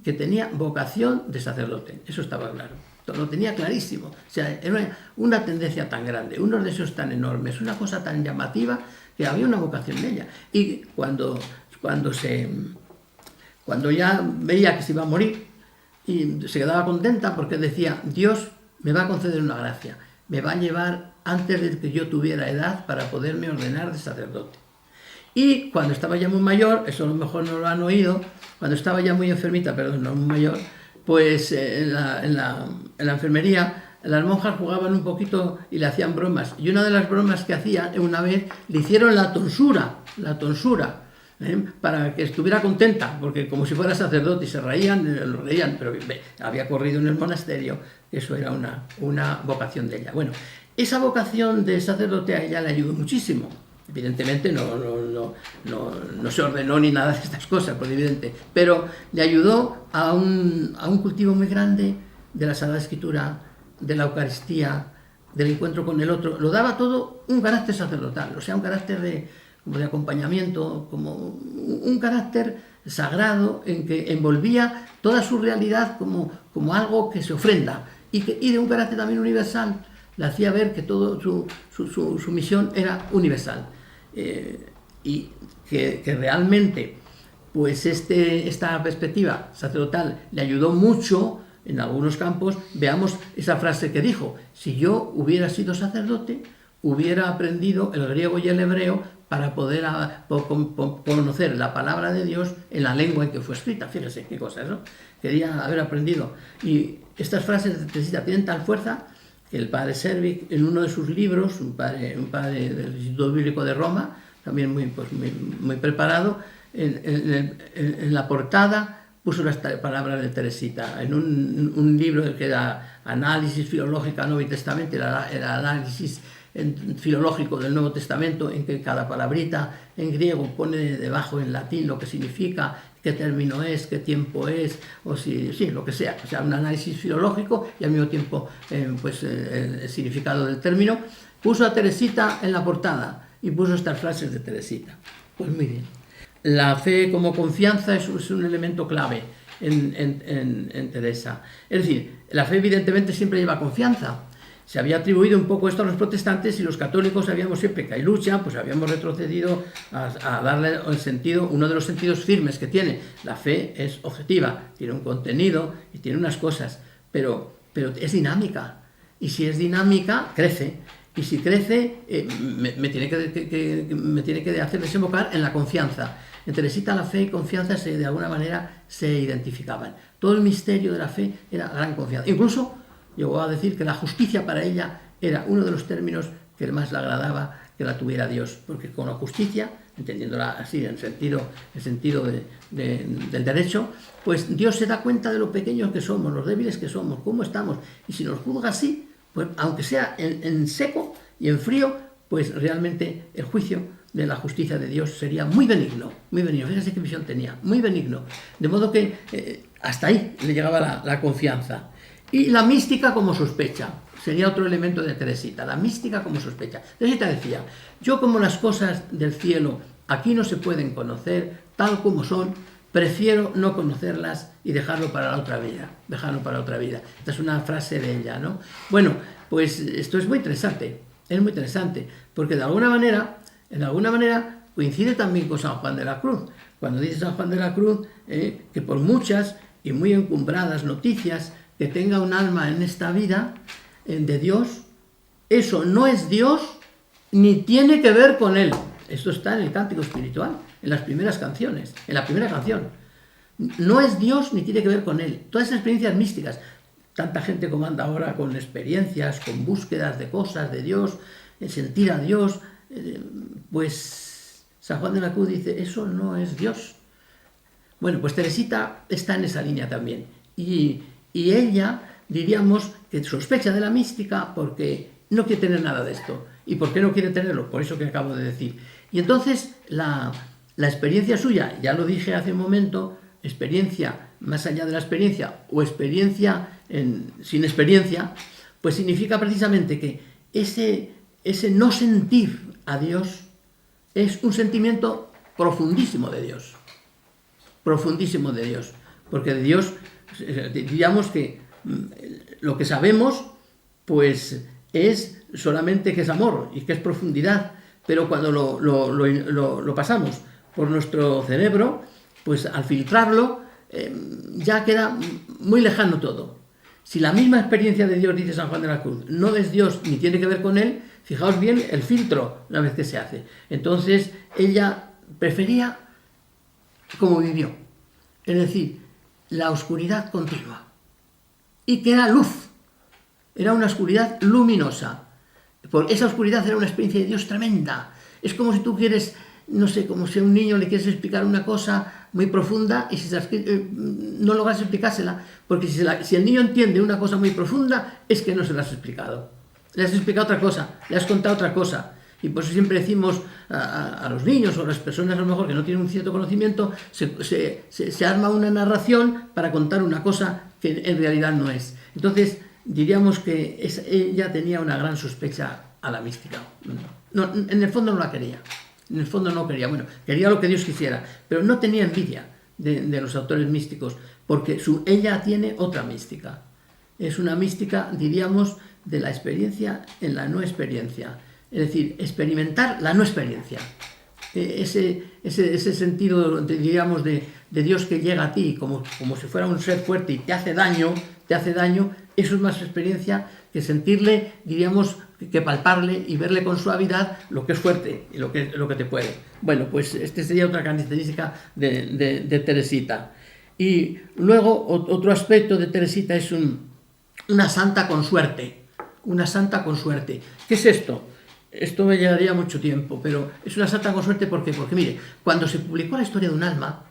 que tenía vocación de sacerdote, eso estaba claro, lo tenía clarísimo. O sea, era una tendencia tan grande, unos deseos tan enormes, una cosa tan llamativa, que había una vocación en ella. Y cuando ya veía que se iba a morir, y se quedaba contenta porque decía, Dios me va a conceder una gracia, me va a llevar antes de que yo tuviera edad para poderme ordenar de sacerdote. Y cuando estaba ya muy mayor, eso a lo mejor no lo han oído, cuando estaba ya muy enfermita, perdón, no muy mayor, pues en la enfermería las monjas jugaban un poquito y le hacían bromas. Y una de las bromas que hacían una vez, le hicieron la tonsura. para que estuviera contenta, porque como si fuera sacerdote y se reían, lo reían, pero había corrido en el monasterio, eso era una vocación de ella. Bueno, esa vocación de sacerdote a ella le ayudó muchísimo. Evidentemente no se ordenó ni nada de estas cosas, por evidente, pero le ayudó a un cultivo muy grande de la Sagrada Escritura, de la Eucaristía, del encuentro con el otro. Lo daba todo un carácter sacerdotal, o sea, un carácter como de acompañamiento, como un carácter sagrado en que envolvía toda su realidad como algo que se ofrenda y de un carácter también universal. Le hacía ver que toda su misión era universal y que realmente pues esta perspectiva sacerdotal le ayudó mucho en algunos campos. Veamos esa frase que dijo: si yo hubiera sido sacerdote, hubiera aprendido el griego y el hebreo para poder conocer la palabra de Dios en la lengua en que fue escrita. Fíjese qué cosas, ¿no? Quería haber aprendido. Y estas frases de Teresita tienen tal fuerza que el padre Servic, en uno de sus libros, un padre del Instituto Bíblico de Roma, también muy preparado, en la portada puso las palabras de Teresita. En un libro que era Análisis Filológico del Nuevo Testamento, el análisis filológico del Nuevo Testamento, en que cada palabrita en griego pone debajo en latín lo que significa, qué término es, qué tiempo es, o sí, lo que sea. O sea, un análisis filológico y al mismo tiempo el significado del término. Puso a Teresita en la portada y puso estas frases de Teresita. Pues muy bien. La fe como confianza es un elemento clave en Teresa. Es decir, la fe evidentemente siempre lleva confianza. Se había atribuido un poco esto a los protestantes y los católicos sabíamos siempre que hay lucha, pues habíamos retrocedido a darle el sentido, uno de los sentidos firmes que tiene. La fe es objetiva, tiene un contenido y tiene unas cosas, pero es dinámica. Y si es dinámica, crece. Y si crece, me tiene que hacer desembocar en la confianza. En Teresita la fe y confianza de alguna manera se identificaban. Todo el misterio de la fe era gran confianza. Incluso llegó a decir que la justicia para ella era uno de los términos que más le agradaba que la tuviera Dios, porque con la justicia, entendiéndola así en el sentido del derecho, pues Dios se da cuenta de lo pequeños que somos, los débiles que somos, cómo estamos, y si nos juzga así, pues aunque sea en seco y en frío, pues realmente el juicio de la justicia de Dios sería muy benigno, fíjense qué visión tenía, muy benigno, de modo que hasta ahí le llegaba la confianza. Y la mística como sospecha, sería otro elemento de Teresita, la mística como sospecha. Teresita decía: yo, como las cosas del cielo aquí no se pueden conocer tal como son, prefiero no conocerlas y dejarlo para la otra vida, Esta es una frase de ella, ¿no? Bueno, pues esto es muy interesante, porque de alguna manera coincide también con San Juan de la Cruz, cuando dice San Juan de la Cruz que por muchas y muy encumbradas noticias que tenga un alma en esta vida de Dios, eso no es Dios ni tiene que ver con Él. Esto está en el Cántico Espiritual, en las primeras canciones, en la primera canción. No es Dios ni tiene que ver con Él. Todas esas experiencias místicas, tanta gente como anda ahora con experiencias, con búsquedas de cosas de Dios, sentir a Dios, pues San Juan de la Cruz dice: eso no es Dios. Bueno, pues Teresita está en esa línea también. Y ella, diríamos, que sospecha de la mística porque no quiere tener nada de esto. ¿Y por qué no quiere tenerlo? Por eso que acabo de decir. Y entonces la experiencia suya, ya lo dije hace un momento, experiencia más allá de la experiencia o experiencia sin experiencia, pues significa precisamente que ese no sentir a Dios es un sentimiento profundísimo de Dios. Porque de Dios, digamos que lo que sabemos, pues es solamente que es amor y que es profundidad, pero cuando lo pasamos por nuestro cerebro, pues al filtrarlo ya queda muy lejano todo. Si la misma experiencia de Dios, dice San Juan de la Cruz, no es Dios ni tiene que ver con Él, fijaos bien el filtro una vez que se hace. Entonces ella prefería como vivió, es decir, la oscuridad continua, y que era luz, era una oscuridad luminosa. Por esa oscuridad era una experiencia de Dios tremenda. Es como si tú quieres no sé, como si a un niño le quieres explicar una cosa muy profunda y si no logras explicársela, porque si el niño entiende una cosa muy profunda, es que no se la has explicado. Le has explicado otra cosa, le has contado otra cosa. Y por eso siempre decimos a los niños o a las personas a lo mejor que no tienen un cierto conocimiento, se arma una narración para contar una cosa que en realidad no es. Entonces, diríamos que ella tenía una gran sospecha a la mística. No, en el fondo no la quería. En el fondo no quería. Bueno, quería lo que Dios quisiera, pero no tenía envidia de los autores místicos, porque ella tiene otra mística. Es una mística, diríamos, de la experiencia en la no experiencia. Es decir, experimentar la no experiencia. Ese sentido, diríamos, de Dios que llega a ti como si fuera un ser fuerte y te hace daño, eso es más experiencia que sentirle, diríamos, que palparle y verle con suavidad lo que es fuerte y lo que te puede. Bueno, pues esta sería otra característica de Teresita. Y luego, otro aspecto de Teresita es una santa con suerte. Una santa con suerte. ¿Qué es esto? Esto me llevaría mucho tiempo, pero es una santa con suerte porque mire, cuando se publicó la historia de un alma,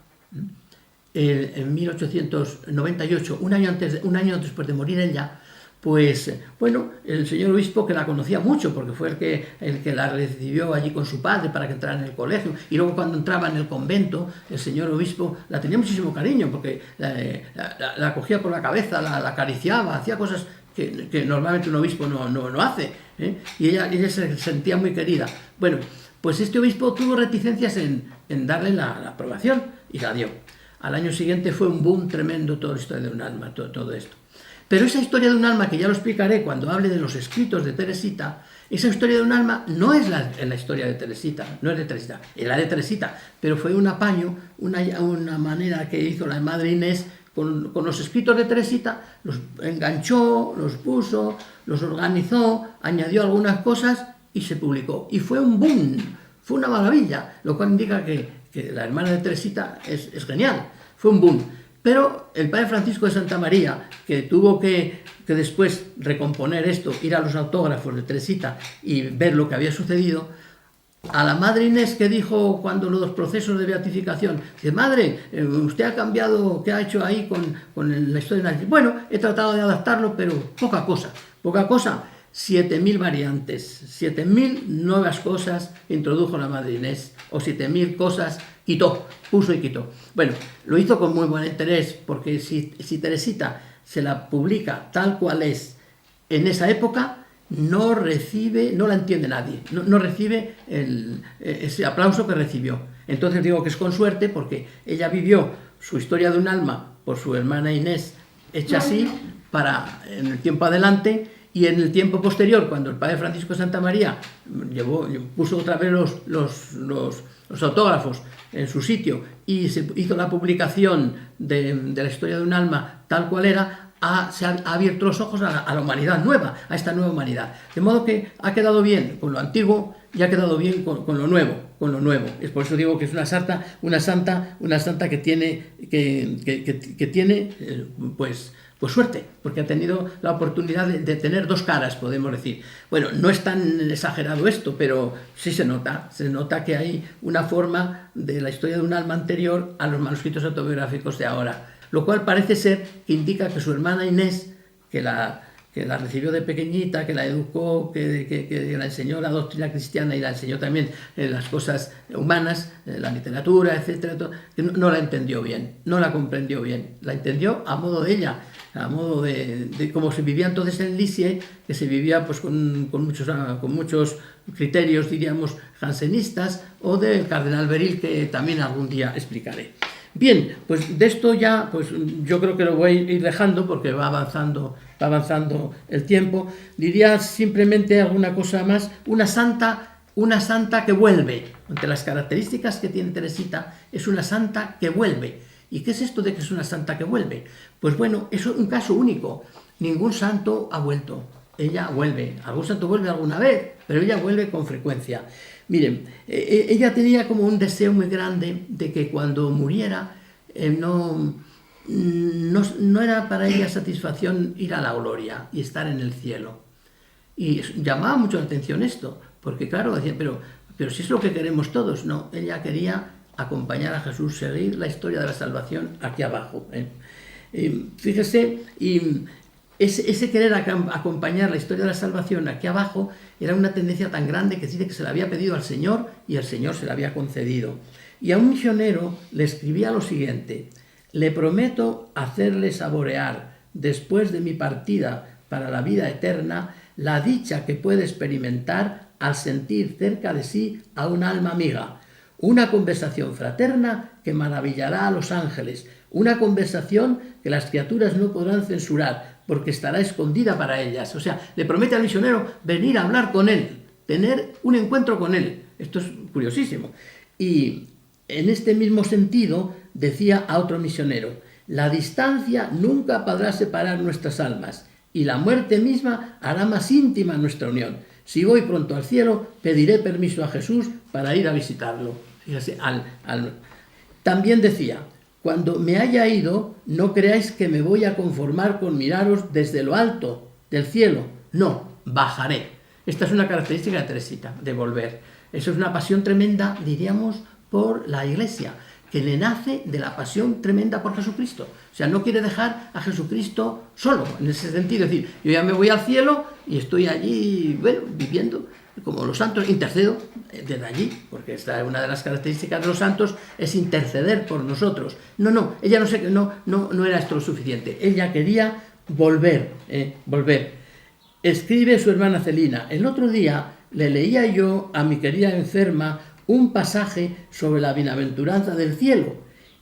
en 1898, un año después de morir ella, pues bueno, el señor obispo, que la conocía mucho, porque fue el que la recibió allí con su padre para que entrara en el colegio, y luego cuando entraba en el convento, el señor obispo la tenía muchísimo cariño, porque la cogía por la cabeza, la acariciaba, hacía cosas que normalmente un obispo no hace, ¿eh? Y ella se sentía muy querida. Bueno, pues este obispo tuvo reticencias en darle la aprobación y la dio. Al año siguiente fue un boom tremendo toda la historia de un alma, todo esto. Pero esa historia de un alma, que ya lo explicaré cuando hable de los escritos de Teresita, esa historia de un alma no es la historia de Teresita, no es de Teresita, es la de Teresita, pero fue un apaño, una manera que hizo la madre Inés con los escritos de Teresita, los enganchó, los puso, los organizó, añadió algunas cosas y se publicó. Y fue un boom, fue una maravilla, lo cual indica que la hermana de Teresita es genial, fue un boom. Pero el padre Francisco de Santa María, que tuvo que después recomponer esto, ir a los autógrafos de Teresita y ver lo que había sucedido, a la madre Inés, que dijo cuando los procesos de beatificación, dice: madre, usted ha cambiado, ¿qué ha hecho ahí con la historia de la... Bueno, he tratado de adaptarlo, pero poca cosa, 7.000 variantes, 7.000 nuevas cosas introdujo la madre Inés, o 7.000 cosas puso y quitó. Bueno, lo hizo con muy buen interés, porque si Teresita se la publica tal cual es en esa época, no la entiende nadie, no recibe ese aplauso que recibió. Entonces digo que es con suerte, porque ella vivió su historia de un alma por su hermana Inés, hecha así, en el tiempo adelante, y en el tiempo posterior, cuando el padre Francisco de Santa María puso otra vez los autógrafos en su sitio y se hizo la publicación de la historia de un alma tal cual era, se ha abierto los ojos a la humanidad nueva, a esta nueva humanidad. De modo que ha quedado bien con lo antiguo y ha quedado bien con lo nuevo. Es por eso digo que es una santa que tiene pues suerte, porque ha tenido la oportunidad de tener dos caras, podemos decir. Bueno, no es tan exagerado esto, pero sí se nota que hay una forma de la historia de un alma anterior a los manuscritos autobiográficos de ahora, lo cual parece ser que indica que su hermana Inés, que la recibió de pequeñita, que la educó, que la enseñó la doctrina cristiana y la enseñó también las cosas humanas, la literatura, etcétera, que no la entendió bien, no la comprendió bien, la entendió a modo de ella, a modo de cómo se vivía entonces en Lisieux, que se vivía pues con muchos criterios, diríamos, jansenistas, o del cardenal Beril, que también algún día explicaré. Bien, pues de esto ya, pues yo creo que lo voy a ir dejando, porque va avanzando el tiempo. Diría simplemente alguna cosa más. Una santa que vuelve. Entre las características que tiene Teresita, es una santa que vuelve. ¿Y qué es esto de que es una santa que vuelve? Pues bueno, es un caso único. Ningún santo ha vuelto. Ella vuelve. Algún santo vuelve alguna vez, pero ella vuelve con frecuencia. Miren, ella tenía como un deseo muy grande de que cuando muriera no era para ella satisfacción ir a la gloria y estar en el cielo. Y llamaba mucho la atención esto, porque claro, decía, pero Pero si es lo que queremos todos, no, ella quería acompañar a Jesús, seguir la historia de la salvación aquí abajo. Fíjese, y ese querer acompañar la historia de la salvación aquí abajo era una tendencia tan grande que dice que se la había pedido al Señor y el Señor se la había concedido. Y a un misionero le escribía lo siguiente: le prometo hacerle saborear, después de mi partida para la vida eterna, la dicha que puede experimentar al sentir cerca de sí a un alma amiga. Una conversación fraterna que maravillará a los ángeles, una conversación que las criaturas no podrán censurar, porque estará escondida para ellas. O sea, le promete al misionero venir a hablar con él, tener un encuentro con él. Esto es curiosísimo. Y en este mismo sentido decía a otro misionero: la distancia nunca podrá separar nuestras almas, y la muerte misma hará más íntima nuestra unión. Si voy pronto al cielo, pediré permiso a Jesús para ir a visitarlo. Fíjese, También decía: cuando me haya ido, no creáis que me voy a conformar con miraros desde lo alto del cielo. No, bajaré. Esta es una característica de Teresita, de volver. Eso es una pasión tremenda, diríamos, por la Iglesia, que le nace de la pasión tremenda por Jesucristo. O sea, no quiere dejar a Jesucristo solo, en ese sentido. Es decir, yo ya me voy al cielo y estoy allí, bueno, viviendo como los santos, intercedo desde allí, porque esta es una de las características de los santos, es interceder por nosotros. No, ella no era esto lo suficiente. Ella quería volver. Escribe su hermana Celina: el otro día le leía yo a mi querida enferma un pasaje sobre la bienaventuranza del cielo,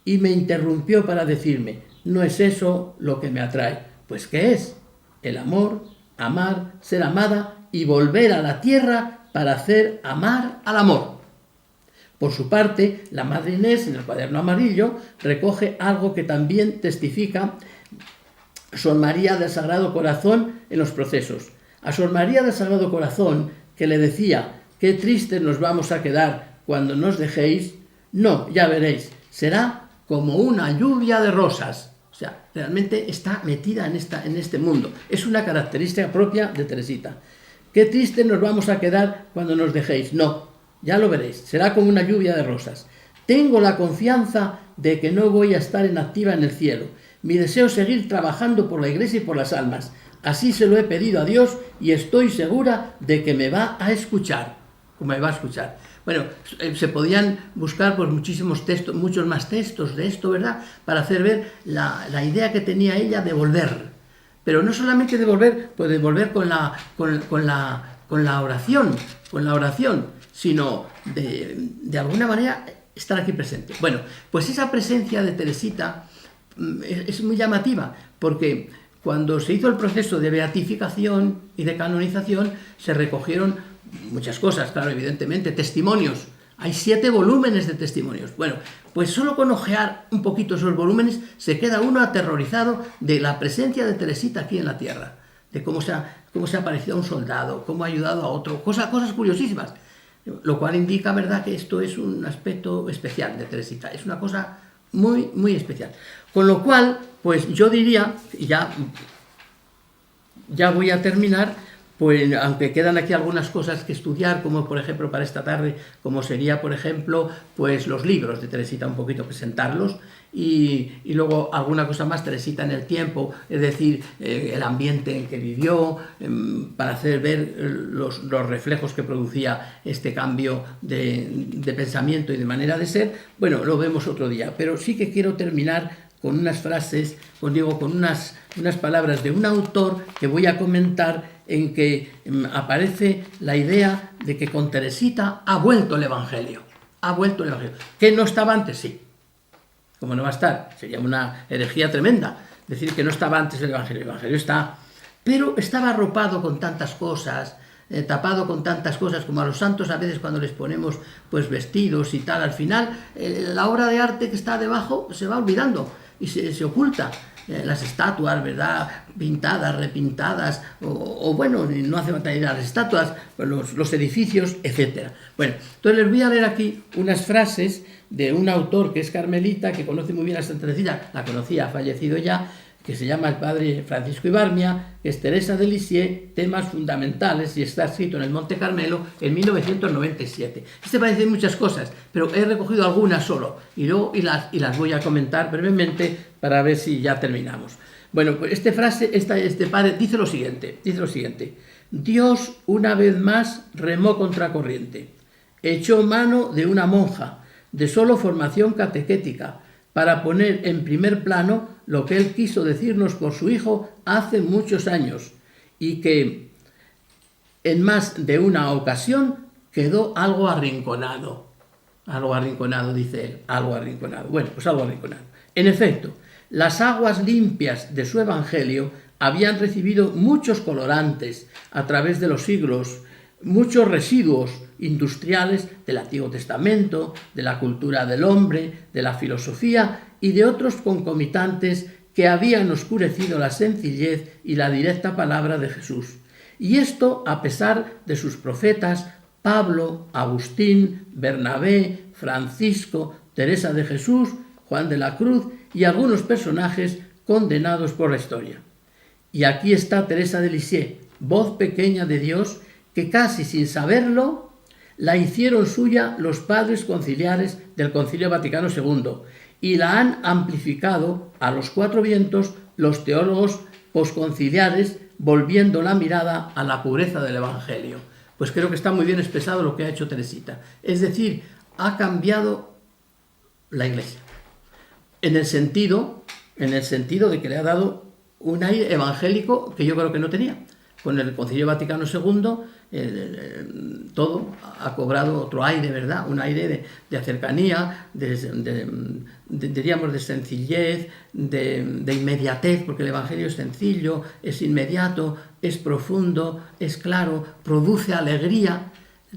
y me interrumpió para decirme: no es eso lo que me atrae. Pues ¿qué es? El amor, amar, ser amada y volver a la tierra para hacer amar al amor. Por su parte, la Madre Inés, en el cuaderno amarillo, recoge algo que también testifica Sor María del Sagrado Corazón en los procesos. A Sor María del Sagrado Corazón, que le decía: qué tristes nos vamos a quedar cuando nos dejéis, no, ya veréis, será como una lluvia de rosas. O sea, realmente está metida en este mundo. Es una característica propia de Teresita. Qué tristes nos vamos a quedar cuando nos dejéis. No, ya lo veréis, será como una lluvia de rosas. Tengo la confianza de que no voy a estar inactiva en el cielo. Mi deseo es seguir trabajando por la Iglesia y por las almas. Así se lo he pedido a Dios y estoy segura de que me va a escuchar. Me va a escuchar. Bueno, se podían buscar pues muchísimos textos, muchos más textos de esto, ¿verdad?, para hacer ver la idea que tenía ella de volver. Pero no solamente de volver, pues de volver con la oración, sino de alguna manera estar aquí presente. Bueno, pues esa presencia de Teresita es muy llamativa, porque cuando se hizo el proceso de beatificación y de canonización, se recogieron muchas cosas, claro, evidentemente, testimonios. Hay 7 volúmenes de testimonios. Bueno, pues solo con ojear un poquito esos volúmenes se queda uno aterrorizado de la presencia de Teresita aquí en la tierra, de cómo se ha parecido a un soldado, cómo ha ayudado a otro, cosas curiosísimas, lo cual indica, ¿verdad?, que esto es un aspecto especial de Teresita, es una cosa muy, muy especial. Con lo cual, pues yo diría, y ya voy a terminar, pues aunque quedan aquí algunas cosas que estudiar, como por ejemplo para esta tarde, como sería por ejemplo pues los libros de Teresita, un poquito presentarlos, y luego alguna cosa más, Teresita en el tiempo, es decir, el ambiente en que vivió, para hacer ver los reflejos que producía este cambio de pensamiento y de manera de ser. Bueno, lo vemos otro día, pero sí que quiero terminar con unas frases, con unas palabras de un autor que voy a comentar, en que aparece la idea de que con Teresita ha vuelto el Evangelio. Ha vuelto el Evangelio. ¿Que no estaba antes? Sí. ¿Cómo no va a estar? Sería una herejía tremenda decir que no estaba antes el Evangelio. El Evangelio está, pero estaba arropado con tantas cosas, tapado con tantas cosas, como a los santos a veces cuando les ponemos pues vestidos y tal, al final la obra de arte que está debajo se va olvidando y se oculta. Las estatuas, ¿verdad?, pintadas, repintadas, o bueno, no hace falta ir a las estatuas, los edificios, etc. Bueno, entonces les voy a leer aquí unas frases de un autor que es carmelita, que conoce muy bien a Santa Teresita, la conocía, ha fallecido ya, que se llama el padre Francisco Ibarmia, que es Teresa de Lisieux, temas fundamentales, y está escrito en el Monte Carmelo en 1997. Parece muchas cosas, pero he recogido algunas solo, y las voy a comentar brevemente para ver si ya terminamos. Bueno, pues este padre dice lo siguiente, Dios una vez más remó contracorriente, echó mano de una monja, de solo formación catequética, para poner en primer plano lo que él quiso decirnos por su hijo hace muchos años, y que en más de una ocasión quedó algo arrinconado. Algo arrinconado, dice él, algo arrinconado. Bueno, pues algo arrinconado. En efecto, las aguas limpias de su evangelio habían recibido muchos colorantes a través de los siglos, muchos residuos industriales del Antiguo Testamento, de la cultura del hombre, de la filosofía y de otros concomitantes que habían oscurecido la sencillez y la directa palabra de Jesús. Y esto a pesar de sus profetas Pablo, Agustín, Bernabé, Francisco, Teresa de Jesús, Juan de la Cruz y algunos personajes condenados por la historia. Y aquí está Teresa de Lisieux, voz pequeña de Dios, que casi sin saberlo la hicieron suya los padres conciliares del Concilio Vaticano II y la han amplificado a los cuatro vientos los teólogos posconciliares, volviendo la mirada a la pureza del Evangelio. Pues creo que está muy bien expresado lo que ha hecho Teresita. Es decir, ha cambiado la Iglesia en el sentido de que le ha dado un aire evangélico que yo creo que no tenía. Con el Concilio Vaticano II todo ha cobrado otro aire, ¿verdad? Un aire de cercanía, diríamos de sencillez, de inmediatez, porque el Evangelio es sencillo, es inmediato, es profundo, es claro, produce alegría.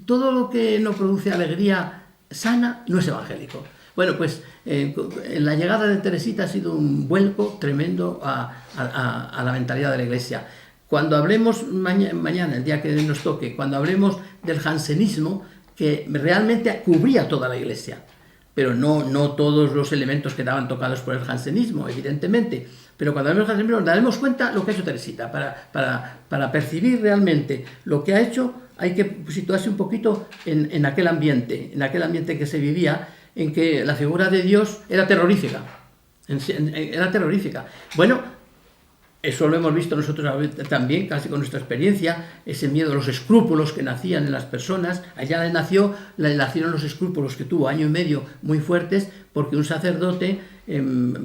Todo lo que no produce alegría sana no es evangélico. Bueno, pues en la llegada de Teresita ha sido un vuelco tremendo a la mentalidad de la Iglesia. Cuando hablemos mañana, el día que nos toque, cuando hablemos del jansenismo, que realmente cubría toda la Iglesia, pero no todos los elementos quedaban tocados por el jansenismo, evidentemente, pero cuando hablemos del jansenismo nos daremos cuenta de lo que ha hecho Teresita. Para percibir realmente lo que ha hecho hay que situarse un poquito en aquel ambiente que se vivía, en que la figura de Dios era terrorífica. Bueno, eso lo hemos visto nosotros también, casi con nuestra experiencia, ese miedo, los escrúpulos que nacían en las personas. Allá le nacieron los escrúpulos que tuvo año y medio muy fuertes, porque un sacerdote,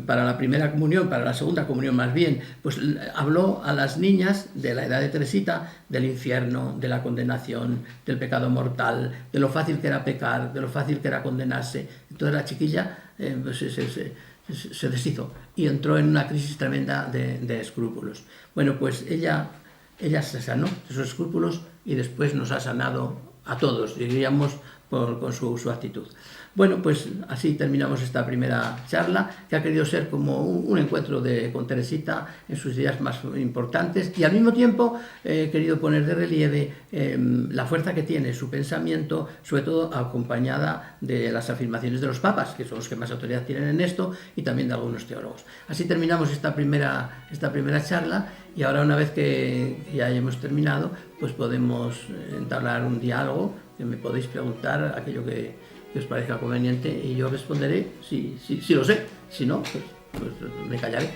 para la primera comunión, para la segunda comunión más bien, pues habló a las niñas de la edad de Teresita del infierno, de la condenación, del pecado mortal, de lo fácil que era pecar, de lo fácil que era condenarse. Entonces la chiquilla se deshizo y entró en una crisis tremenda de escrúpulos. Bueno, pues ella se sanó de esos escrúpulos y después nos ha sanado a todos, diríamos, con su actitud. Bueno, pues así terminamos esta primera charla, que ha querido ser como un encuentro con Teresita en sus ideas más importantes, y al mismo tiempo he querido poner de relieve la fuerza que tiene su pensamiento, sobre todo acompañada de las afirmaciones de los papas, que son los que más autoridad tienen en esto, y también de algunos teólogos. Así terminamos esta primera charla, y ahora, una vez que ya hayamos terminado, pues podemos entablar un diálogo, que me podéis preguntar aquello que os parezca conveniente, y yo responderé si lo sé. Si no, pues me callaré.